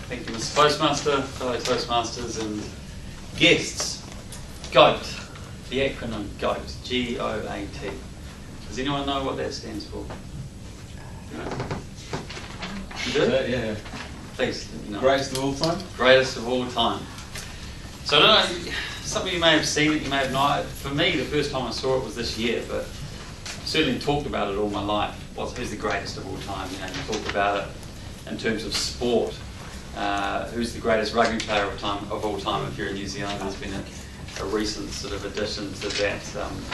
Thank you, Mr. Postmaster, fellow Toastmasters and guests. GOAT, the acronym GOAT, G-O-A-T. Does anyone know what that stands for? No? You do? Yeah. Please. No. Greatest of all time? Greatest of all time. So I don't know, some of you may have seen it, you may have not. For me, the first time I saw it was this year, but I've certainly talked about it all my life. Who's the greatest of all time? You know, you talk about it in terms of sport. Who's the greatest rugby player of all time if you're in New Zealand? There's been a recent sort of addition to that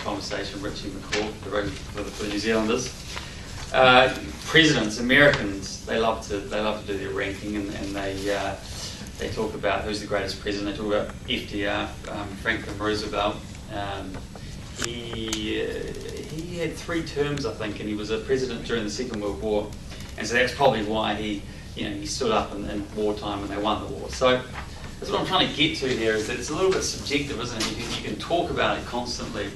conversation, Richie McCaw, for the New Zealanders. Presidents, Americans, they love to do their ranking, and they talk about who's the greatest president. They talk about FDR, Franklin Roosevelt. He had 3 terms, I think, and he was a president during the Second World War, and so that's probably why he stood up in wartime and they won the war. So that's what I'm trying to get to here, is that it's a little bit subjective, isn't it? You can talk about it constantly,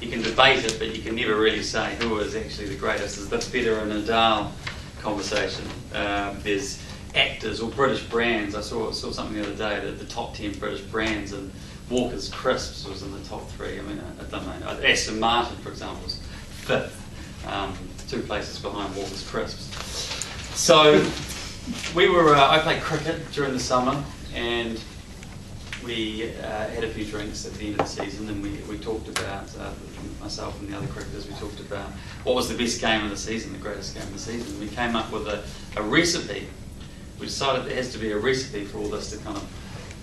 you can debate it, but you can never really say who is actually the greatest. Is the Federer and Nadal conversation. There's actors or British brands. I saw something the other day that the top 10 British brands, and Walker's Crisps was in the top 3. I mean, I don't know. Aston Martin, for example, was 5th, 2 places behind Walker's Crisps. So I played cricket during the summer, and we had a few drinks at the end of the season, and we talked about, myself and the other cricketers, we talked about what was the best game of the season, the greatest game of the season. We came up with a recipe. We decided there has to be a recipe for all this to kind of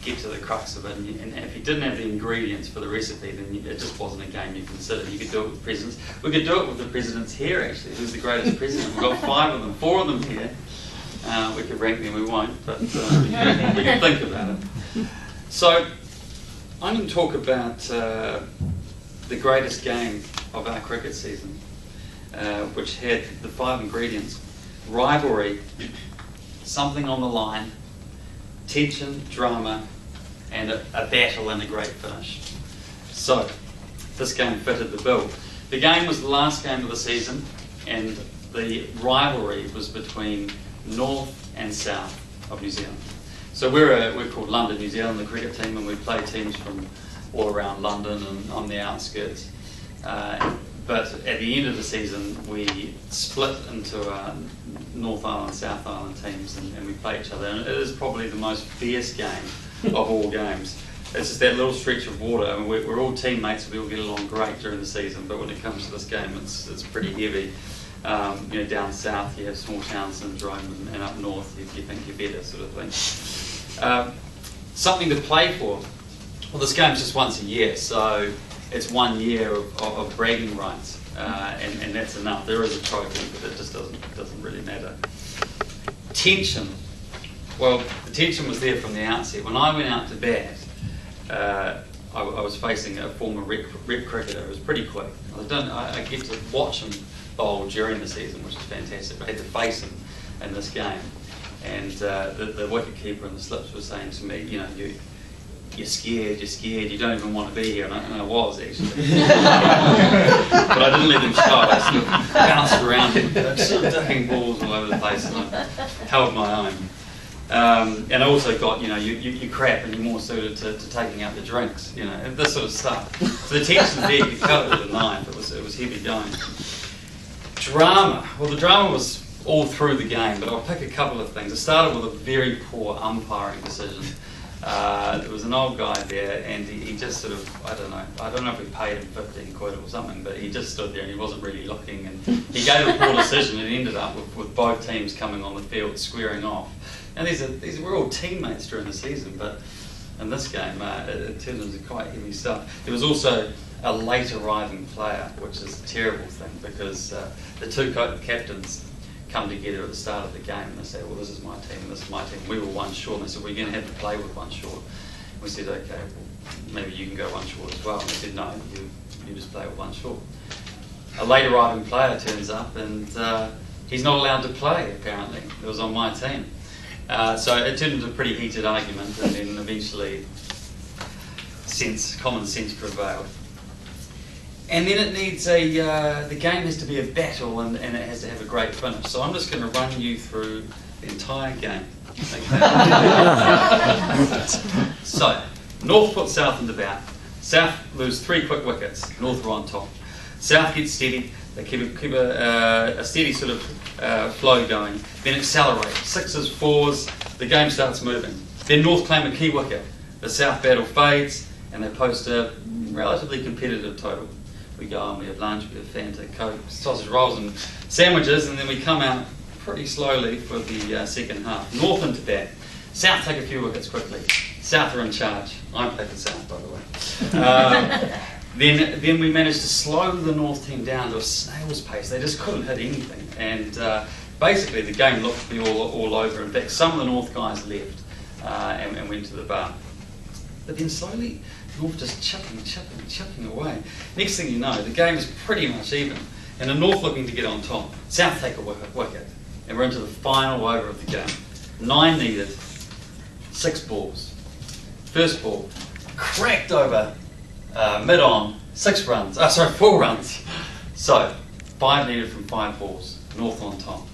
get to the crux of it. And if you didn't have the ingredients for the recipe, then it just wasn't a game you considered. You could do it with presidents. We could do it with the presidents here, actually. Who's the greatest president? We've got 5 of them, 4 of them here. We could rank them, we won't, but we can think about it. So I'm going to talk about the greatest game of our cricket season, which had the 5 ingredients: rivalry, something on the line, tension, drama, and a battle and a great finish. So this game fitted the bill. The game was the last game of the season, and the rivalry was between North and South of New Zealand. So we're called London, New Zealand, the cricket team, and we play teams from all around London and on the outskirts. But at the end of the season, we split into North Island, South Island teams, and we play each other. And it is probably the most fierce game of all games. It's just that little stretch of water. I mean, we're all teammates, we all get along great during the season, but when it comes to this game, it's pretty heavy. Down south you have small town syndrome, and up north you think you're better, sort of thing. Something to play for. Well, this game's just once a year, so it's 1 year of bragging rights, and that's enough. There is a trophy, but it just doesn't really matter. Tension. Well, the tension was there from the outset. When I went out to bat, I was facing a former rep cricketer. It was pretty quick. I get to watch him bowl during the season, which is fantastic. I had to face him in this game, and the wicket keeper and the slips were saying to me, you're scared, you don't even want to be here, and I was actually. But I didn't let them show. I sort of bounced around and sort of ducking balls all over the place, and I held my own. And I also got, you crap and you're more suited to taking out the drinks, and this sort of stuff. So the tension's there, you cut it with a knife, it was heavy going. Drama. Well, the drama was all through the game, but I'll pick a couple of things. It started with a very poor umpiring decision. There was an old guy there, and he just sort of, I don't know if we paid him 15 quid or something, but he just stood there and he wasn't really looking, and he gave a poor decision and ended up with both teams coming on the field squaring off. And these were all teammates during the season, but in this game it turned into quite heavy stuff. There was also a late arriving player, which is a terrible thing, because the 2 captains come together at the start of the game and they say, well, this is my team, this is my team. We were 1 short, and they said, we're going to have to play with 1 short. We said, okay, well, maybe you can go 1 short as well. And they said, no, you just play with 1 short. A late arriving player turns up, and he's not allowed to play, apparently. It was on my team. So it turned into a pretty heated argument, and then eventually common sense prevailed. And then it needs the game has to be a battle, and it has to have a great finish. So I'm just going to run you through the entire game. Okay. So, North put South into bout. South lose 3 quick wickets. North are on top. South gets steady. They keep a steady sort of flow going. Then accelerate. 6s, 4s. The game starts moving. Then North claim a key wicket. The South battle fades, and they post a relatively competitive total. We go on, we have lunch, we have Fanta, Coke, sausage rolls and sandwiches, and then we come out pretty slowly for the second half. North into bat. South take a few wickets quickly. South are in charge. I play for South, by the way. Then we managed to slow the North team down to a snail's pace. They just couldn't hit anything. And basically the game looked to be all over. In fact, some of the North guys left and went to the bar. But then slowly, North just chipping away. Next thing you know, the game is pretty much even. And the North looking to get on top. South take a wicket. And we're into the final over of the game. 9 needed, 6 balls. First ball, cracked over mid-on, 4 runs. So, 5 needed from 5 balls, North on top.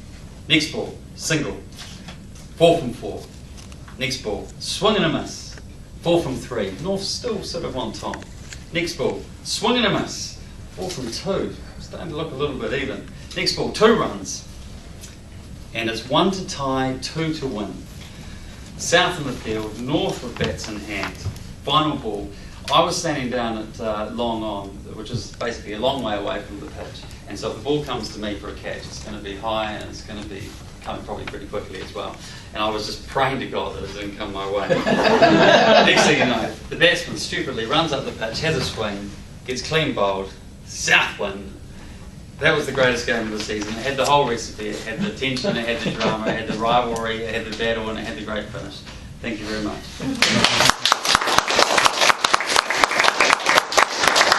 Next ball, single, 4 from 4. Next ball, swing and a miss, 4 from 3. North still sort of on top. Next ball, swing and a miss, 4 from 2. Starting to look a little bit even. Next ball, 2 runs. And it's 1 to tie, 2 to win. South in the field, North with bats in hand. Final ball. I was standing down at long on, which is basically a long way away from the pitch. And so if the ball comes to me for a catch, it's going to be high and it's going to be coming probably pretty quickly as well. And I was just praying to God that it didn't come my way. Next thing you know, the batsman stupidly runs up the pitch, has a swing, gets clean bowled, South win. That was the greatest game of the season. It had the whole recipe. It had the tension, it had the drama, it had the rivalry, it had the battle, and it had the great finish. Thank you very much.